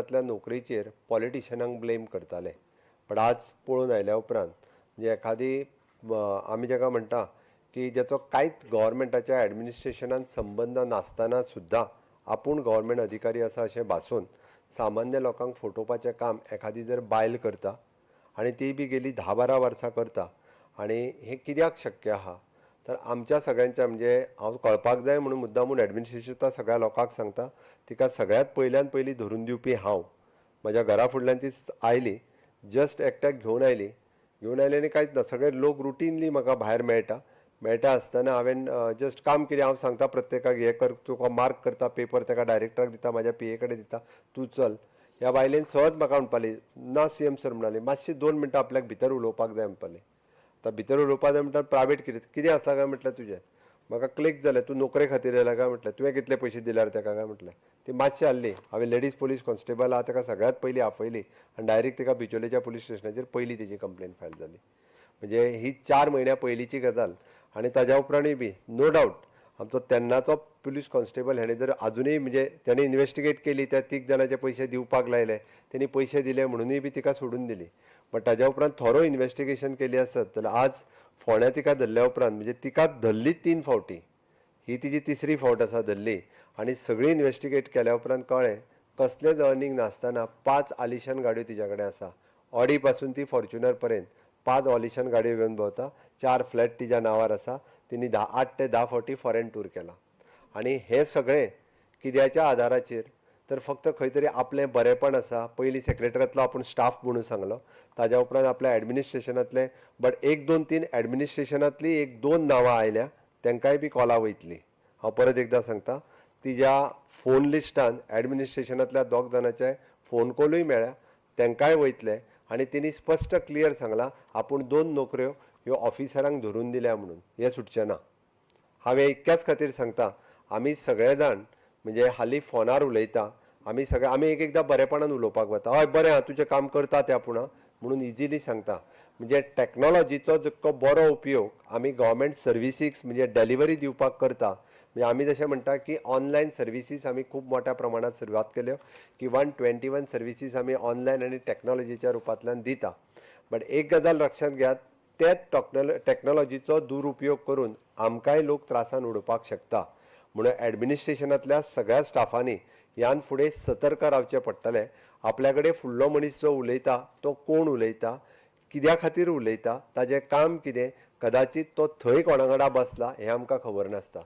ॲडमिनिस्ट्रेशनांतल्या नोकरीचेर पॉलिटिशियनांक blame करताले. पण आज पळोवन आयल्या उपरांत म्हणजे एखादी आमी जाका म्हणटा की जाचो कांयच गव्हर्मेंटाच्या ॲडमिनिस्ट्रेशनान संबंद नासतना सुद्दां आपूण गव्हर्मेंट अधिकारी आसा अशें भासून सामान्य लोकांक फटोवपाचें काम एखादी जर बायल करता आनी ती बी गेली 10-12 वर्सां करता आनी हें कित्याक शक्य आहा तर आमच्या सगळ्यांच्या म्हणजे हांव कळपाक जाय म्हणून मुद्दामून ॲडमिनिस्ट्रेशन सगळ्या लोकांक सांगता तिका सगळ्यात पयल्यान पयली धरून दिवपी हांव. म्हज्या घरा फुडल्यान ती आयली, जस्ट एकट्याक घेवन आयली आनी कांयच ना, सगळे लोक रुटीनली म्हाका भायर मेळटा आसतना हांवें जस्ट काम कितें हांव सांगता प्रत्येकाक हें कर, तुका मार्क करता पेपर ताका डायरेक्टराक दिता, म्हाज्या पी ए कडेन दिता, तूं चल. ह्या बायलेन सहज म्हाका म्हणपाली ना सीएम सर म्हणली मातशी 2 मिनटां आपल्याक भितर उलोवपाक जाय म्हणपाली. आतां भितर उलोवपाक जाय म्हणटा प्रायवेट कितें आसा काय म्हटलें तुजें, म्हाका क्लिक जालें तूं नोकरे खातीर येयला काय म्हटलें, तुवें कितले पयशे दिल्यार ताका काय म्हटलें. ती मातशी हाडली, हांवें लेडीज पुलीस कॉन्स्टेबल आहा ताका सगळ्यात पयलीं आपयली आनी डायरेक्ट तिका बिचोलेच्या पुलीस स्टेशनाचेर पयली तेजी कंप्लेन फायल जाली. म्हणजे ही 4 म्हयन्या पयलींची गजाल. आनी ताज्या उपरांतूय बी नो डावट आमचो तेन्नाचो पुलीस कॉन्स्टेबल हेणें जर आजुनूय म्हणजे तेणें इन्वेस्टिगेट केली, त्या 3 जाणांचे पयशे दिवपाक लायले, तेणी पयशे दिले म्हणूनय बी तिका सोडून दिली. बट ताज्या उपरांत थोरो इन्वेस्टिगेशन केली आसत जाल्यार आज फोंड्या तिका धरल्या उपरांत म्हणजे तिका धरली 3 फावटी, ही तिजी 3री फावट आसा धरली आनी सगळी इन्वेस्टिगेट केल्या उपरांत कळ्ळें कसलेच अर्निंग नासतना 5 आलिशान गाडयो तिच्या कडेन आसा. ऑडी पासून ती फॉर्च्युनर पर्यंत 5 ऑलिशान गाडयो घेवन भोंवता, 4 फ्लॅट तिच्या नांवार आसा, तिणी 8 ते 10 फावटी फॉरेन टूर केला. आनी हें सगळें कित्याच्या आदाराचेर तर फक्त खंय तरी आपलें बरेंपण आसा. पयलीं सेक्रेटरींतलो आपूण स्टाफ म्हणून सांगलो, ताज्या उपरांत आपल्या ॲडमिनिस्ट्रेशनांतले बट 1-2-3 ॲडमिनिस्ट्रेशनांतली 1-2 नांवां आयल्या, तांकांय बी कॉलां वयतली. हांव परत एकदां सांगता, तिच्या फोन लिस्टान ॲडमिनिस्ट्रेशनांतल्या 2 जाणांचे फोन कॉलूय मेळ्ळ्या, तांकांय वयतले आनी तिणी स्पश्ट क्लियर सांगलां आपूण 2 नोकऱ्यो ह्यो ऑफिसरांक धरून दिल्या म्हणून, हें सुटचें ना. हांवें इतक्याच खातीर सांगता, आमी सगळे जाण म्हणजे हालीं फोनार उलयता, आमी एकदां बरेपणान उलोवपाक वता, हय बरें आहा तुजें काम करता तें आपूण म्हणून इजिली सांगता. म्हणजे टॅक्नॉलॉजीचो जितको बरो उपयोग आमी गव्हर्मेंट सर्विसीक म्हणजे डेलिव्हरी दिवपाक करता, म्हणजे आमी जशें म्हणटा की ऑनलायन सर्विसीस आमी खूब मोठ्या प्रमाणात सुरवात केल्यो की 121 सर्विसीस आमी ऑनलायन आनी टॅक्नॉलॉजीच्या रुपांतल्यान दिता. बट एक गजाल लक्षांत घेयात, तेच टॅक्नॉलॉजीचो दुरुपयोग करून आमकांय लोक त्रासान उडोवपाक शकता. म्हणून ॲडमिनिस्ट्रेशनांतल्या सगळ्या स्टाफांनी ह्यान फुडें सतर्क रावचें पडटलें. आपल्या कडेन फुडलो मनीस जो उलयता तो कोण उलयता, कित्या खातीर उलयता, ताजें काम कितें, कदाचीत तो थंय कोणा वांगडा बसला हें आमकां खबर नासता.